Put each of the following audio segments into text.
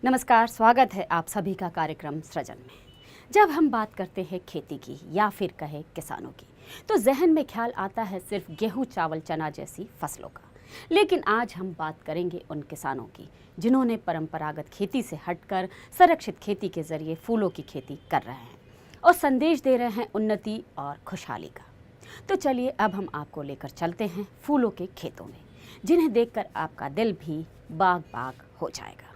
नमस्कार, स्वागत है आप सभी का कार्यक्रम सृजन में। जब हम बात करते हैं खेती की या फिर कहे किसानों की, तो जहन में ख्याल आता है सिर्फ गेहूं, चावल, चना जैसी फसलों का। लेकिन आज हम बात करेंगे उन किसानों की जिन्होंने परंपरागत खेती से हटकर संरक्षित खेती के जरिए फूलों की खेती कर रहे हैं और संदेश दे रहे हैं उन्नति और खुशहाली का। तो चलिए अब हम आपको लेकर चलते हैं फूलों के खेतों में, जिन्हें देखकर आपका दिल भी बाग बाग हो जाएगा।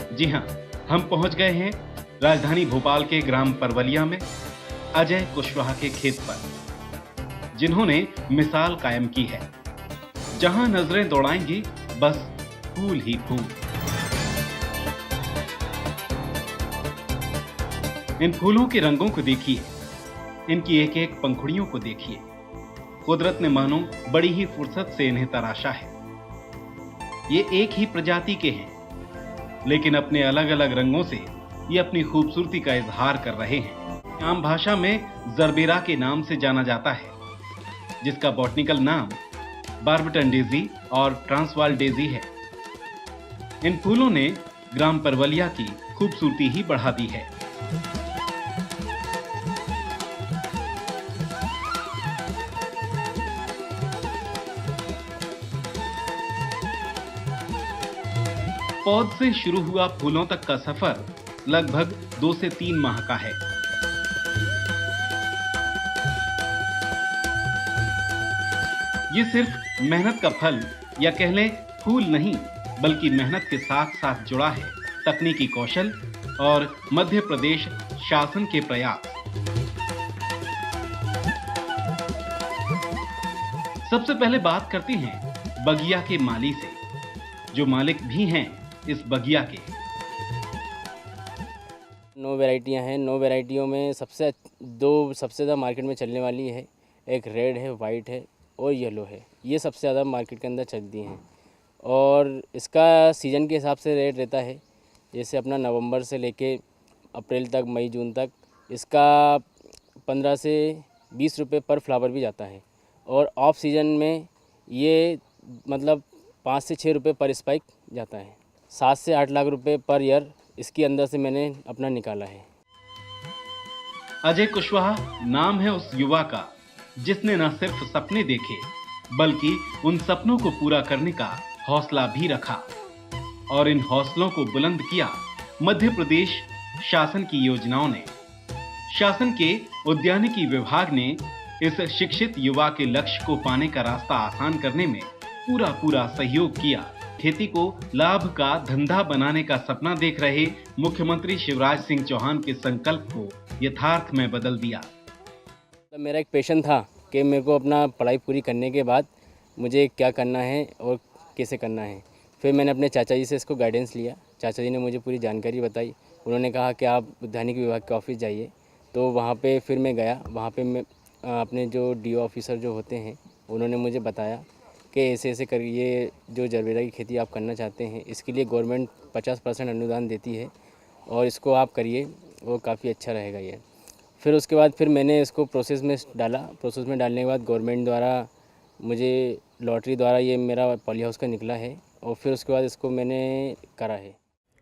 जी हाँ, हम पहुंच गए हैं राजधानी भोपाल के ग्राम परवलिया में अजय कुशवाहा के खेत पर, जिन्होंने मिसाल कायम की है। जहां नजरें दौड़ाएंगी बस फूल ही फूल। इन फूलों के रंगों को देखिए, इनकी एक एक पंखुड़ियों को देखिए। कुदरत ने मानो बड़ी ही फुर्सत से इन्हें तराशा है। ये एक ही प्रजाति के हैं, लेकिन अपने अलग अलग रंगों से ये अपनी खूबसूरती का इजहार कर रहे हैं। आम भाषा में जरबेरा के नाम से जाना जाता है, जिसका बॉटनिकल नाम बार्बटन डेजी और ट्रांसवाल डेजी है। इन फूलों ने ग्राम परवलिया की खूबसूरती ही बढ़ा दी है। पौध से शुरू हुआ फूलों तक का सफर लगभग 2 से 3 माह का है। ये सिर्फ मेहनत का फल या कह लें फूल नहीं, बल्कि मेहनत के साथ साथ जुड़ा है तकनीकी कौशल और मध्य प्रदेश शासन के प्रयास। सबसे पहले बात करते हैं बगिया के माली से, जो मालिक भी हैं इस बगिया के। 9 वैरायटियाँ हैं। 9 वैरायटियों में सबसे ज़्यादा मार्केट में चलने वाली है, एक रेड है, वाइट है और येलो है। ये सबसे ज़्यादा मार्केट के अंदर चलती हैं और इसका सीज़न के हिसाब से रेट रहता है। जैसे अपना नवंबर से लेके अप्रैल तक, मई जून तक इसका 15 से 20 रुपये पर फ्लावर भी जाता है। और ऑफ सीज़न में ये मतलब 5 से 6 रुपये पर स्पाइक जाता है। 7 से 8 लाख रुपए पर ईयर इसके अंदर से मैंने अपना निकाला है। अजय कुशवाहा नाम है उस युवा का जिसने न सिर्फ सपने देखे, बल्कि उन सपनों को पूरा करने का हौसला भी रखा और इन हौसलों को बुलंद किया मध्य प्रदेश शासन की योजनाओं ने। शासन के उद्यानिकी विभाग ने इस शिक्षित युवा के लक्ष्य को पाने का रास्ता आसान करने में पूरा सहयोग किया। खेती को लाभ का धंधा बनाने का सपना देख रहे मुख्यमंत्री शिवराज सिंह चौहान के संकल्प को यथार्थ में बदल दिया। मेरा एक पैशन था कि मेरे को अपना पढ़ाई पूरी करने के बाद मुझे क्या करना है और कैसे करना है। फिर मैंने अपने चाचा जी से इसको गाइडेंस लिया। चाचा जी ने मुझे पूरी जानकारी बताई। उन्होंने कहा कि आप उद्यानिकी विभाग के ऑफिस जाइए। तो वहाँ पे फिर मैं गया। वहाँ पे मैं अपने जो डीओ ऑफिसर जो होते हैं उन्होंने मुझे बताया कि ऐसे करिए, जो जरबेरा की खेती आप करना चाहते हैं इसके लिए गवर्नमेंट 50% अनुदान देती है और इसको आप करिए, वो काफ़ी अच्छा रहेगा ये। फिर उसके बाद फिर मैंने इसको प्रोसेस में डाला। प्रोसेस में डालने के बाद गवर्नमेंट द्वारा मुझे लॉटरी द्वारा ये मेरा पॉली हाउस का निकला है और फिर उसके बाद इसको मैंने करा है।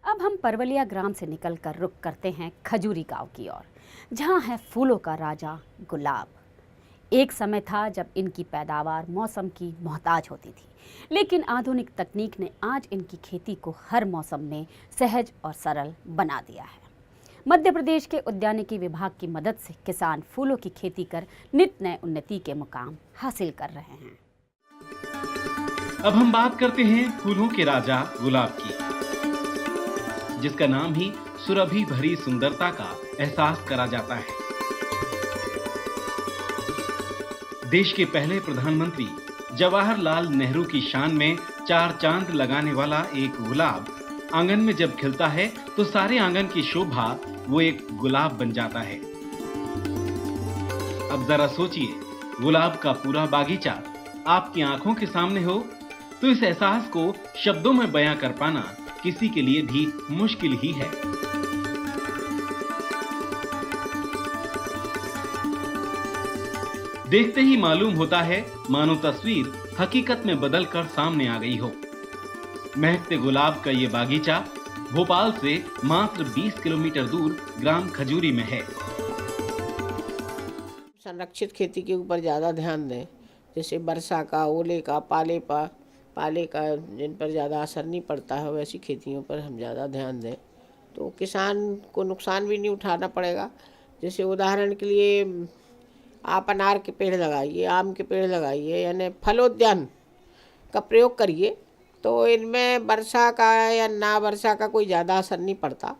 अब हम परवलिया ग्राम से निकलकर रुख करते हैं खजूरी गांव की ओर, जहां है फूलों का राजा गुलाब। एक समय था जब इनकी पैदावार मौसम की मोहताज होती थी, लेकिन आधुनिक तकनीक ने आज इनकी खेती को हर मौसम में सहज और सरल बना दिया है। मध्य प्रदेश के उद्यानिकी विभाग की मदद से किसान फूलों की खेती कर नित नए उन्नति के मुकाम हासिल कर रहे हैं। अब हम बात करते हैं फूलों के राजा गुलाब की, जिसका नाम ही सुरभि भरी सुंदरता का एहसास करा जाता है। देश के पहले प्रधानमंत्री जवाहरलाल नेहरू की शान में 4 चांद लगाने वाला एक गुलाब आंगन में जब खिलता है तो सारे आंगन की शोभा वो एक गुलाब बन जाता है। अब जरा सोचिए, गुलाब का पूरा बागीचा आपकी आंखों के सामने हो तो इस एहसास को शब्दों में बयां कर पाना किसी के लिए भी मुश्किल ही है। देखते ही मालूम होता है मानो तस्वीर हकीकत में बदलकर सामने आ गई हो। महकते गुलाब का ये बागीचा भोपाल से मात्र 20 किलोमीटर दूर ग्राम खजूरी में है। संरक्षित खेती के ऊपर ज़्यादा ध्यान दें, जैसे वर्षा का, ओले का, पाले का जिन पर ज़्यादा असर नहीं पड़ता है, वैसी खेतियों पर हम ज़्यादा ध्यान दें तो किसान को नुकसान भी नहीं उठाना पड़ेगा। जैसे उदाहरण के लिए आप अनार के पेड़ लगाइए, आम के पेड़ लगाइए, यानी फलोद्यान का प्रयोग करिए तो इनमें वर्षा का या ना वर्षा का कोई ज़्यादा असर नहीं पड़ता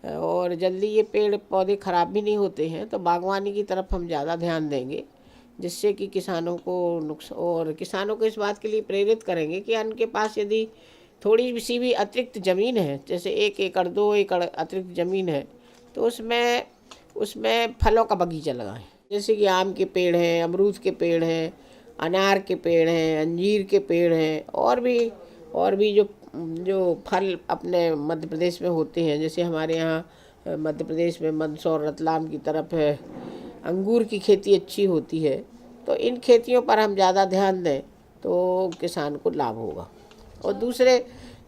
और जल्दी ये पेड़ पौधे ख़राब भी नहीं होते हैं। तो बागवानी की तरफ हम ज़्यादा ध्यान देंगे, जिससे कि किसानों को नुकसान, और किसानों को इस बात के लिए प्रेरित करेंगे कि उनके पास यदि थोड़ी सी भी अतिरिक्त ज़मीन है, जैसे 1 एकड़ 2 एकड़ अतिरिक्त ज़मीन है, तो उसमें फलों का बगीचा लगाएं। जैसे कि आम के पेड़ हैं, अमरूद के पेड़ हैं, अनार के पेड़ हैं, अंजीर के पेड़ हैं, और भी जो फल अपने मध्य प्रदेश में होते हैं। जैसे हमारे यहाँ मध्य प्रदेश में मंदसौर रतलाम की तरफ है, अंगूर की खेती अच्छी होती है। तो इन खेतियों पर हम ज़्यादा ध्यान दें तो किसान को लाभ होगा। और दूसरे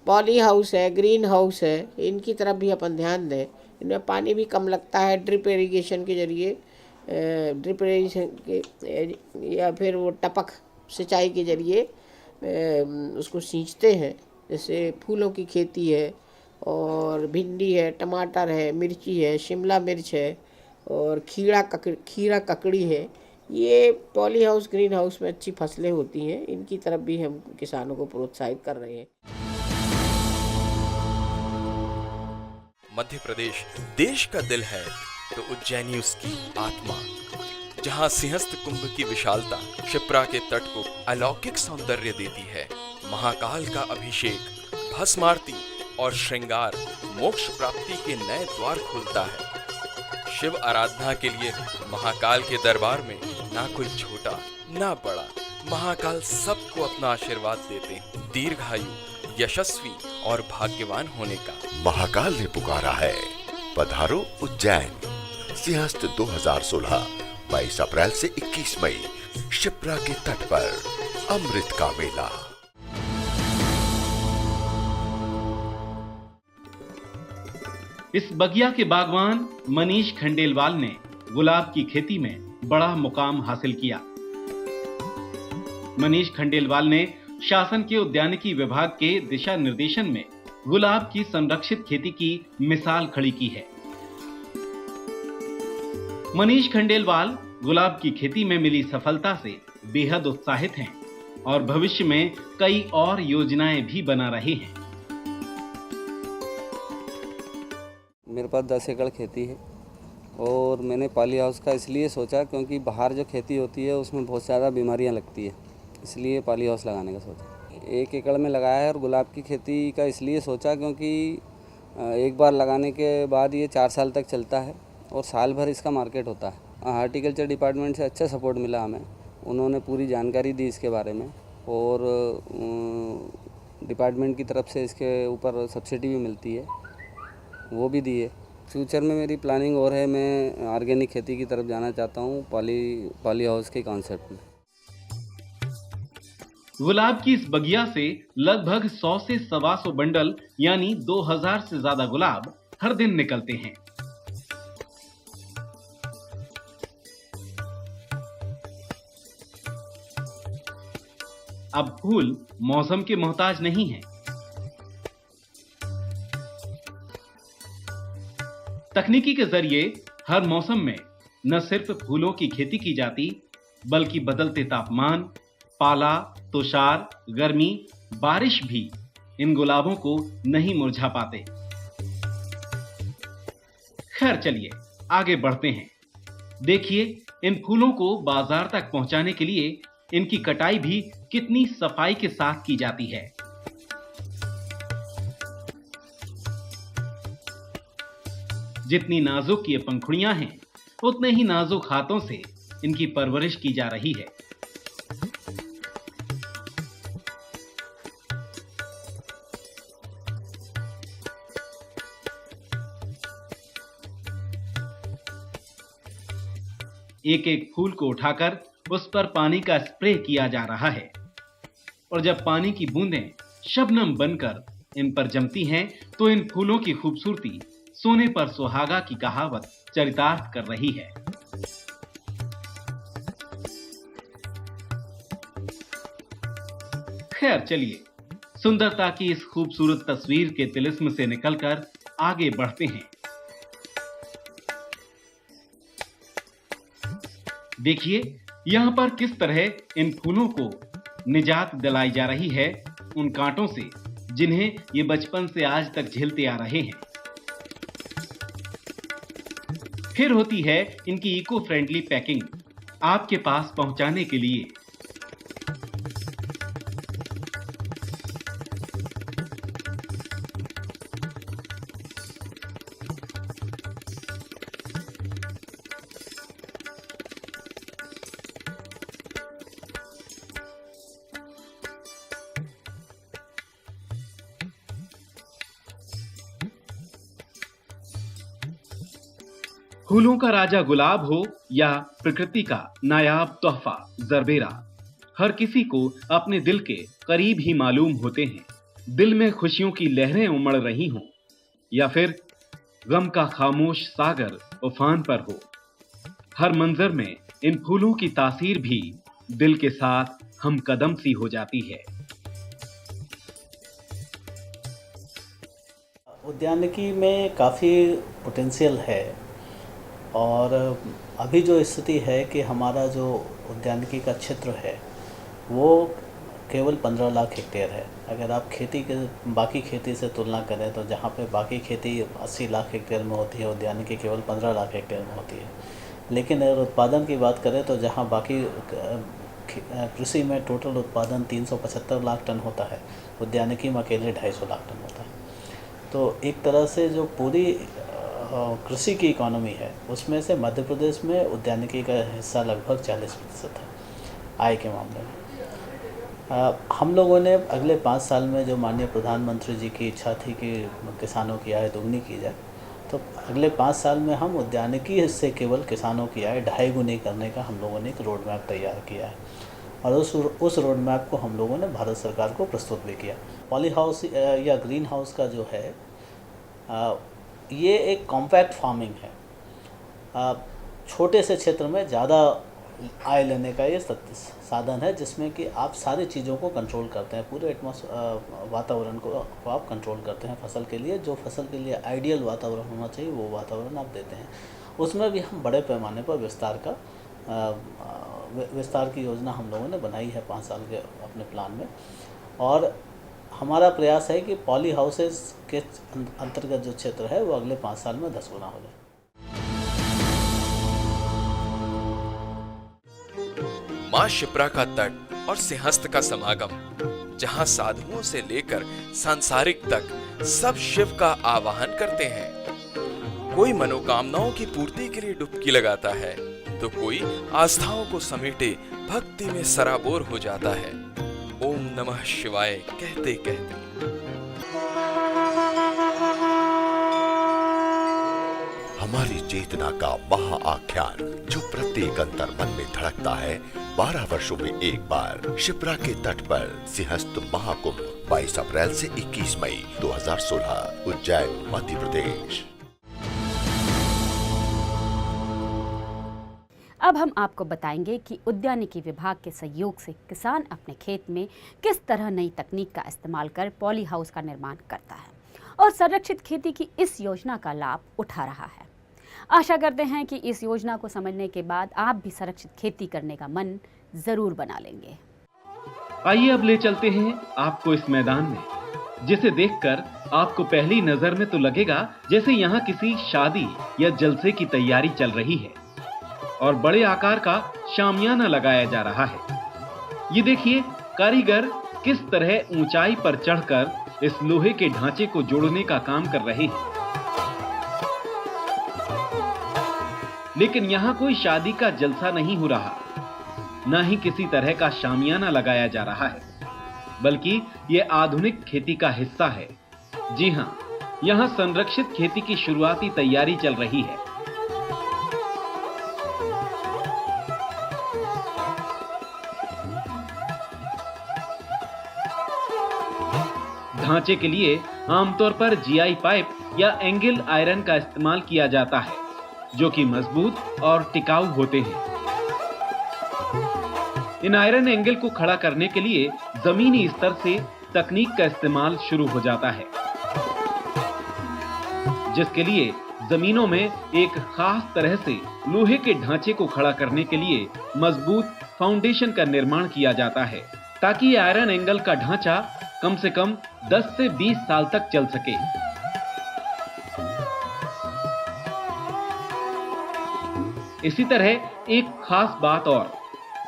पॉली हाउस है, ग्रीन हाउस है, इनकी तरफ भी अपन ध्यान दें। इनमें पानी भी कम लगता है, ड्रिप इरिगेशन के जरिए या फिर वो टपक सिंचाई के जरिए उसको सींचते हैं। जैसे फूलों की खेती है और भिंडी है, टमाटर है, मिर्ची है, शिमला मिर्च है और खीरा ककड़ी है। ये पॉली हाउस, ग्रीन हाउस में अच्छी फसलें होती हैं। इनकी तरफ भी हम किसानों को प्रोत्साहित कर रहे हैं। मध्य प्रदेश देश का दिल है तो उज्जैनी उसकी आत्मा, जहां सिंहस्थ कुंभ की विशालता क्षिप्रा के तट को अलौकिक सौंदर्य देती है। महाकाल का अभिषेक, भस्म आरती और श्रृंगार मोक्ष प्राप्ति के नए द्वार खोलता है। शिव आराधना के लिए महाकाल के दरबार में ना कोई छोटा ना बड़ा, महाकाल सबको अपना आशीर्वाद देते हैं, दीर्घायु, यशस्वी और भाग्यवान होने का। महाकाल ने पुकारा है, पधारो उज्जैन। सिंहस्थ 2016 22 अप्रैल से 21 मई, क्षिप्रा के तट पर अमृत का मेला। इस बगिया के बागवान मनीष खंडेलवाल ने गुलाब की खेती में बड़ा मुकाम हासिल किया। मनीष खंडेलवाल ने शासन के उद्यानिकी विभाग के दिशा निर्देशन में गुलाब की संरक्षित खेती की मिसाल खड़ी की है। मनीष खंडेलवाल गुलाब की खेती में मिली सफलता से बेहद उत्साहित हैं और भविष्य में कई और योजनाएं भी बना रहे हैं। मेरे पास 10 एकड़ खेती है और मैंने पॉली हाउस का इसलिए सोचा क्योंकि बाहर जो खेती होती है उसमें बहुत ज़्यादा बीमारियां लगती है, इसलिए पॉली हाउस लगाने का सोचा। 1 एकड़ में लगाया है और गुलाब की खेती का इसलिए सोचा क्योंकि एक बार लगाने के बाद ये 4 साल तक चलता है और साल भर इसका मार्केट होता है। हार्टिकल्चर डिपार्टमेंट से अच्छा सपोर्ट मिला हमें, उन्होंने पूरी जानकारी दी इसके बारे में और डिपार्टमेंट की तरफ से इसके ऊपर सब्सिडी भी मिलती है, वो भी दी है। फ्यूचर में मेरी प्लानिंग और है, मैं ऑर्गेनिक खेती की तरफ जाना चाहता हूँ पॉली हाउस के कॉन्सेप्ट में। गुलाब की इस बगिया से लगभग 100 से 125 बंडल यानी 2000 से ज्यादा गुलाब हर दिन निकलते हैं। अब फूल मौसम के मोहताज नहीं है। तकनीकी के जरिए हर मौसम में न सिर्फ फूलों की खेती की जाती, बल्कि बदलते तापमान, पाला, तुषार, गर्मी, बारिश भी इन गुलाबों को नहीं मुरझा पाते। खैर चलिए आगे बढ़ते हैं। देखिए इन फूलों को बाजार तक पहुंचाने के लिए इनकी कटाई भी कितनी सफाई के साथ की जाती है। जितनी नाजुक ये पंखुड़ियां हैं, उतने ही नाजुक हाथों से इनकी परवरिश की जा रही है। एक एक फूल को उठाकर उस पर पानी का स्प्रे किया जा रहा है और जब पानी की बूंदें शबनम बनकर इन पर जमती हैं तो इन फूलों की खूबसूरती सोने पर सुहागा की कहावत चरितार्थ कर रही है। खैर चलिए, सुंदरता की इस खूबसूरत तस्वीर के तिलिस्म से निकलकर आगे बढ़ते हैं। देखिए यहां पर किस तरह इन फूलों को निजात दिलाई जा रही है उन कांटों से जिन्हें ये बचपन से आज तक झेलते आ रहे हैं। फिर होती है इनकी इको फ्रेंडली पैकिंग आपके पास पहुंचाने के लिए। फूलों का राजा गुलाब हो या प्रकृति का नायाब तोहफा जरबेरा, हर किसी को अपने दिल के करीब ही मालूम होते हैं। दिल में खुशियों की लहरें उमड़ रही हों या फिर गम का खामोश सागर उफान पर हो, हर मंजर में इन फूलों की तासीर भी दिल के साथ हम कदम सी हो जाती है। उद्यानिकी में काफ़ी पोटेंशियल है और अभी जो स्थिति है कि हमारा जो उद्यानिकी का क्षेत्र है वो केवल 15 लाख हेक्टेयर है। अगर आप खेती के बाकी खेती से तुलना करें तो जहाँ पे बाकी खेती 80 लाख हेक्टेयर में होती है, उद्यानिकी केवल 15 लाख हेक्टेयर में होती है। लेकिन अगर उत्पादन की बात करें तो जहाँ बाकी कृषि में टोटल उत्पादन 375 लाख टन होता है, उद्यानिकी में अकेले 250 लाख टन होता है। तो एक तरह से जो पूरी कृषि की इकोनॉमी है उसमें से मध्य प्रदेश में उद्यानिकी का हिस्सा लगभग 40% है आय के मामले में। हम लोगों ने अगले 5 साल में जो माननीय प्रधानमंत्री जी की इच्छा थी कि किसानों की आय दोगुनी की जाए, तो अगले 5 साल में हम उद्यानिकी से केवल किसानों की आय 2.5 गुनी करने का हम लोगों ने एक रोड मैप तैयार किया है और उस रोड मैप को हम लोगों ने भारत सरकार को प्रस्तुत भी किया। पॉली हाउस या ग्रीन हाउस का जो है ये एक कॉम्पैक्ट फार्मिंग है। छोटे से क्षेत्र में ज़्यादा आय लेने का ये साधन है जिसमें कि आप सारी चीज़ों को कंट्रोल करते हैं, पूरे वातावरण को आप कंट्रोल करते हैं। फसल के लिए जो फसल के लिए आइडियल वातावरण होना चाहिए वो वातावरण आप देते हैं। उसमें भी हम बड़े पैमाने पर विस्तार की योजना हम लोगों ने बनाई है 5 साल के अपने प्लान में और हमारा प्रयास है कि पॉली हाउसेस के अंतर्गत जो क्षेत्र है वो अगले 5 साल में 10 गुना हो जाए। मां शिप्रा का तट और सिंहस्थ का समागम, जहां साधुओं से लेकर सांसारिक तक सब शिव का आवाहन करते हैं। कोई मनोकामनाओं की पूर्ति के लिए डुबकी लगाता है तो कोई आस्थाओं को समेटे भक्ति में सराबोर हो जाता है। ओम नमः शिवाय कहते कहते हमारी चेतना का महाआख्यान जो प्रत्येक अंतर मन में धड़कता है। 12 वर्षों में एक बार शिप्रा के तट पर सिंहस्थ महाकुंभ 22 अप्रैल से 21 मई 2016 उज्जैन मध्य प्रदेश। अब हम आपको बताएंगे कि उद्यानिकी विभाग के सहयोग से किसान अपने खेत में किस तरह नई तकनीक का इस्तेमाल कर पॉली हाउस का निर्माण करता है और संरक्षित खेती की इस योजना का लाभ उठा रहा है। आशा करते हैं कि इस योजना को समझने के बाद आप भी संरक्षित खेती करने का मन जरूर बना लेंगे। आइए अब ले चलते हैं आपको इस मैदान में, जिसे देखकर आपको पहली नजर में तो लगेगा जैसे यहाँ किसी शादी या जलसे की तैयारी चल रही है और बड़े आकार का शामियाना लगाया जा रहा है। ये देखिए कारीगर किस तरह ऊंचाई पर चढ़कर इस लोहे के ढांचे को जोड़ने का काम कर रहे हैं। लेकिन यहाँ कोई शादी का जलसा नहीं हो रहा, ना ही किसी तरह का शामियाना लगाया जा रहा है, बल्कि ये आधुनिक खेती का हिस्सा है। जी हाँ, यहाँ संरक्षित खेती की शुरुआती तैयारी चल रही है। ढांचे के लिए आमतौर पर जीआई पाइप या एंगल आयरन का इस्तेमाल किया जाता है, जो कि मजबूत और टिकाऊ होते हैं। इन आयरन एंगल को खड़ा करने के लिए जमीनी स्तर से तकनीक का इस्तेमाल शुरू हो जाता है, जिसके लिए जमीनों में एक खास तरह से लोहे के ढांचे को खड़ा करने के लिए मजबूत फाउंडेशन का निर्माण किया जाता है, ताकि आयरन एंगल का ढांचा कम से कम 10 से 20 साल तक चल सके। इसी तरह एक खास बात और,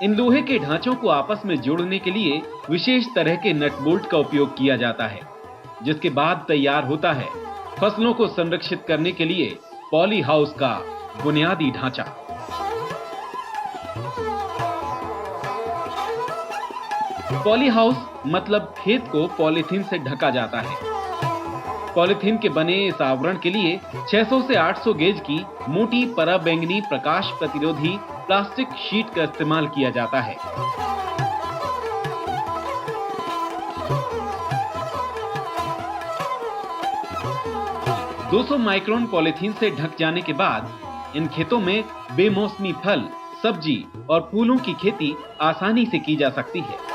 इन लोहे के ढांचों को आपस में जोड़ने के लिए विशेष तरह के नट बोल्ट का उपयोग किया जाता है, जिसके बाद तैयार होता है फसलों को संरक्षित करने के लिए पॉली हाउस का बुनियादी ढांचा। पॉली हाउस मतलब खेत को पॉलीथीन से ढका जाता है। पॉलीथीन के बने इस आवरण के लिए 600 से 800 गेज की मोटी पराबैंगनी प्रकाश प्रतिरोधी प्लास्टिक शीट का इस्तेमाल किया जाता है। (200 माइक्रोन पॉलीथीन से ढक जाने के बाद इन खेतों में बेमौसमी फल, सब्जी और फूलों की खेती आसानी से की जा सकती है।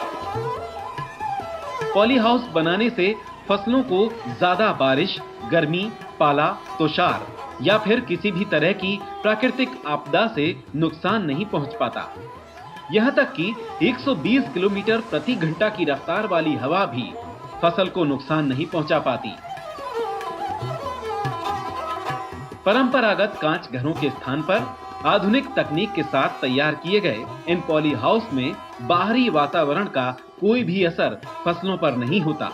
पॉली हाउस बनाने से फसलों को ज्यादा बारिश, गर्मी, पाला, तुषार या फिर किसी भी तरह की प्राकृतिक आपदा से नुकसान नहीं पहुंच पाता। यहां तक कि 120 किलोमीटर प्रति घंटा की रफ्तार वाली हवा भी फसल को नुकसान नहीं पहुंचा पाती। परंपरागत कांच घरों के स्थान पर आधुनिक तकनीक के साथ तैयार किए गए इन पॉली हाउस में बाहरी वातावरण का कोई भी असर फसलों पर नहीं होता,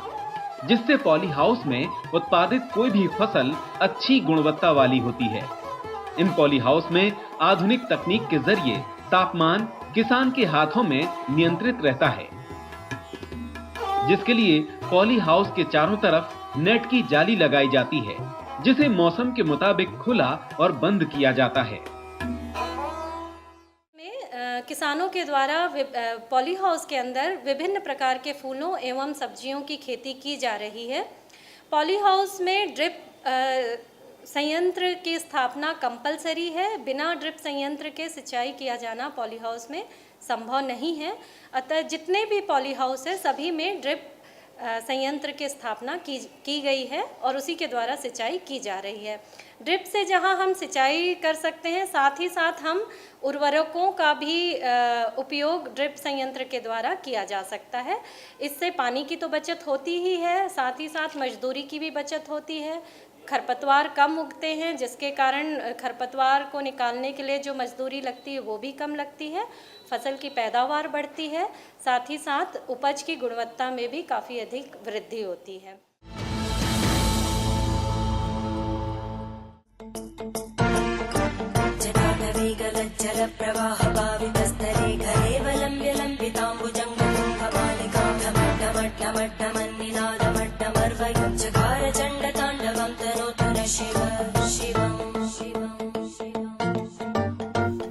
जिससे पॉली हाउस में उत्पादित कोई भी फसल अच्छी गुणवत्ता वाली होती है। इन पॉली हाउस में आधुनिक तकनीक के जरिए तापमान किसान के हाथों में नियंत्रित रहता है, जिसके लिए पॉली हाउस के चारों तरफ नेट की जाली लगाई जाती है, जिसे मौसम के मुताबिक खुला और बंद किया जाता है। किसानों के द्वारा पॉली हाउस के अंदर विभिन्न प्रकार के फूलों एवं सब्जियों की खेती की जा रही है। पॉली हाउस में ड्रिप संयंत्र की स्थापना कंपलसरी है। बिना ड्रिप संयंत्र के सिंचाई किया जाना पॉली हाउस में संभव नहीं है। अतः जितने भी पॉली हाउस है सभी में ड्रिप संयंत्र की स्थापना की गई है और उसी के द्वारा सिंचाई की जा रही है। ड्रिप से जहां हम सिंचाई कर सकते हैं, साथ ही साथ हम उर्वरकों का भी उपयोग ड्रिप संयंत्र के द्वारा किया जा सकता है। इससे पानी की तो बचत होती ही है, साथ ही साथ मजदूरी की भी बचत होती है। खरपतवार कम उगते हैं, जिसके कारण खरपतवार को निकालने के लिए जो मजदूरी लगती है वो भी कम लगती है। फसल की पैदावार बढ़ती है, साथ ही साथ उपज की गुणवत्ता में भी काफ़ी अधिक वृद्धि होती है।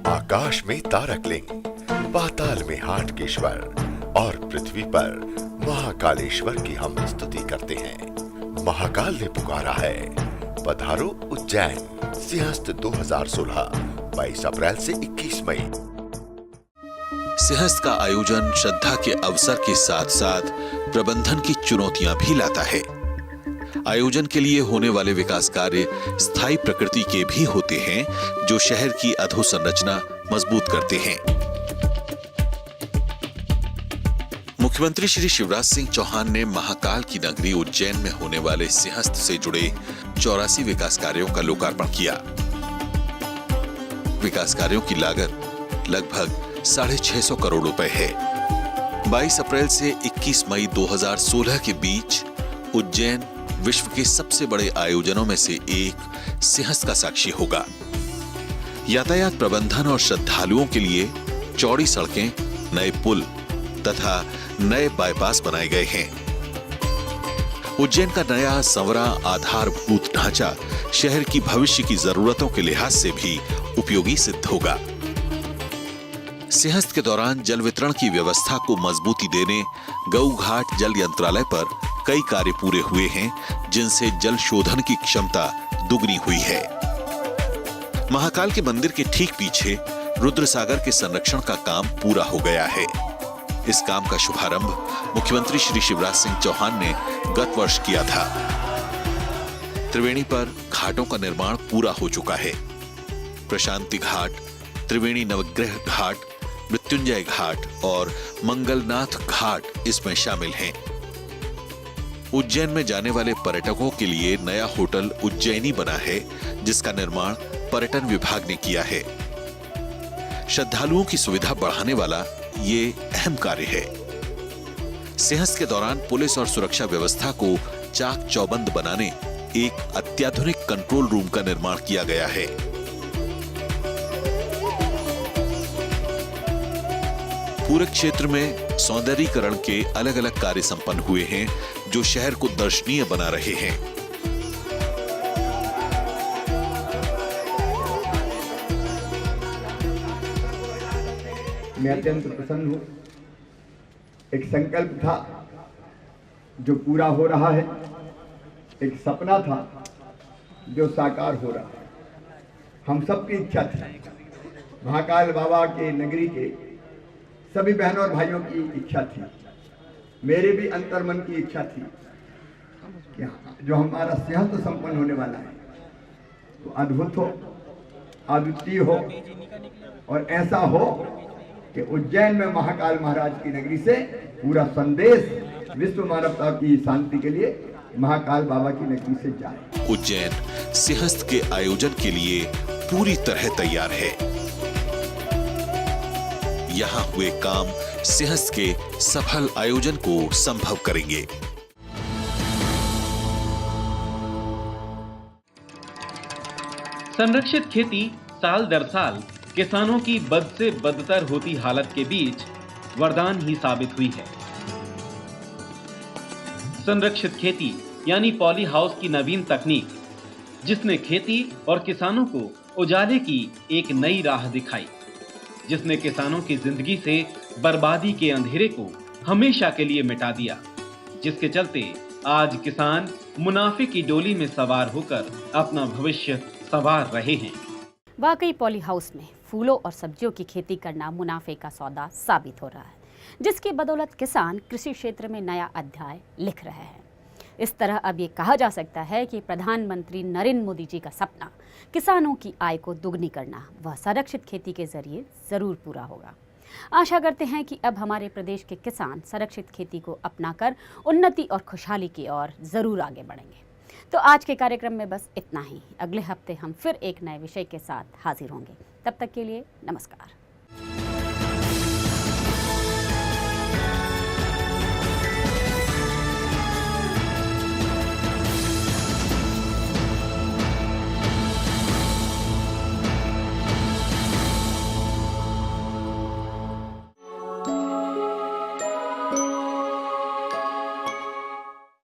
आकाश में तारकलिंग, पाताल में हाटकेश्वर और पृथ्वी पर महाकालेश्वर की हम स्तुति करते हैं। महाकाल ने पुकारा है, पधारो उज्जैन। सिंहस्थ 2016 22 अप्रैल से 21 मई। सिंहस्थ का आयोजन श्रद्धा के अवसर के साथ साथ प्रबंधन की चुनौतियां भी लाता है। आयोजन के लिए होने वाले विकास कार्य स्थायी प्रकृति के भी होते हैं, जो शहर की अधोसंरचना मजबूत करते हैं। मुख्यमंत्री श्री शिवराज सिंह चौहान ने महाकाल की नगरी उज्जैन में होने वाले सिंहस्थ से जुड़े 84 विकास कार्यों का लोकार्पण किया। विकास कार्यों की लागत लगभग 650 करोड़ रुपए है। 22 अप्रैल से 21 मई 2016 के बीच उज्जैन विश्व के सबसे बड़े आयोजनों में से एक सिंहस्थ का साक्षी होगा। यातायात प्रबंधन और श्रद्धालुओं के लिए चौड़ी सड़कें, नए पुल तथा नए बाईपास बनाए गए हैं। उज्जैन का नया संवरा आधारभूत ढांचा शहर की भविष्य की जरूरतों के लिहाज से भी उपयोगी सिद्ध होगा। सिंहस्थ के दौरान जल वितरण की व्यवस्था को मजबूती देने गऊ घाट जल यंत्रालय पर कई कार्य पूरे हुए हैं, जिनसे जल शोधन की क्षमता दुगनी हुई है। महाकाल के मंदिर के ठीक पीछे रुद्रसागर के संरक्षण का काम पूरा हो गया है। इस काम का शुभारंभ मुख्यमंत्री श्री शिवराज सिंह चौहान ने गत वर्ष किया था। त्रिवेणी पर घाटों का निर्माण पूरा हो चुका है। प्रशांति घाट, त्रिवेणी नवग्रह घाट, मृत्युंजय घाट और मंगलनाथ घाट इसमें शामिल हैं। उज्जैन में जाने वाले पर्यटकों के लिए नया होटल उज्जैनी बना है, जिसका निर्माण पर्यटन विभाग ने किया है। श्रद्धालुओं की सुविधा बढ़ाने वाला ये अहम कार्य है। सिंहस्थ के दौरान पुलिस और सुरक्षा व्यवस्था को चाक चौबंद बनाने एक अत्याधुनिक कंट्रोल रूम का निर्माण किया गया है। पूरे क्षेत्र में सौंदर्यीकरण के अलग अलग कार्य संपन्न हुए हैं, जो शहर को दर्शनीय बना रहे हैं। मैं अत्यंत प्रसन्न हूं। एक संकल्प था जो पूरा हो रहा है, एक सपना था जो साकार हो रहा है। हम सबकी इच्छा थी, महाकाल बाबा के नगरी के सभी बहनों और भाइयों की इच्छा थी, मेरे भी अंतर्मन की इच्छा थी कि जो हमारा सिंहस्थ संपन्न होने वाला है तो अद्भुत हो, अद्वितीय हो और ऐसा हो कि उज्जैन में महाकाल महाराज की नगरी से पूरा संदेश विश्व मानवता की शांति के लिए महाकाल बाबा की नगरी से जाए। उज्जैन सिंहस्थ के आयोजन के लिए पूरी तरह तैयार है। यहाँ हुए काम सिंहस्थ के सफल आयोजन को संभव करेंगे। संरक्षित खेती साल दर साल किसानों की बद से बदतर होती हालत के बीच वरदान ही साबित हुई है। संरक्षित खेती यानी पॉली हाउस की नवीन तकनीक, जिसने खेती और किसानों को उजाले की एक नई राह दिखाई, जिसने किसानों की जिंदगी से बर्बादी के अंधेरे को हमेशा के लिए मिटा दिया, जिसके चलते आज किसान मुनाफे की डोली में सवार होकर अपना भविष्य संवार रहे हैं। वाकई पॉली हाउस में फूलों और सब्जियों की खेती करना मुनाफे का सौदा साबित हो रहा है, जिसकी बदौलत किसान कृषि क्षेत्र में नया अध्याय लिख रहे हैं। इस तरह अब ये कहा जा सकता है कि प्रधानमंत्री नरेंद्र मोदी जी का सपना किसानों की आय को दुगनी करना वह संरक्षित खेती के जरिए जरूर पूरा होगा। आशा करते हैं कि अब हमारे प्रदेश के किसान संरक्षित खेती को अपनाकर उन्नति और खुशहाली की ओर जरूर आगे बढ़ेंगे। तो आज के कार्यक्रम में बस इतना ही। अगले हफ्ते हम फिर एक नए विषय के साथ हाजिर होंगे। तब तक के लिए नमस्कार।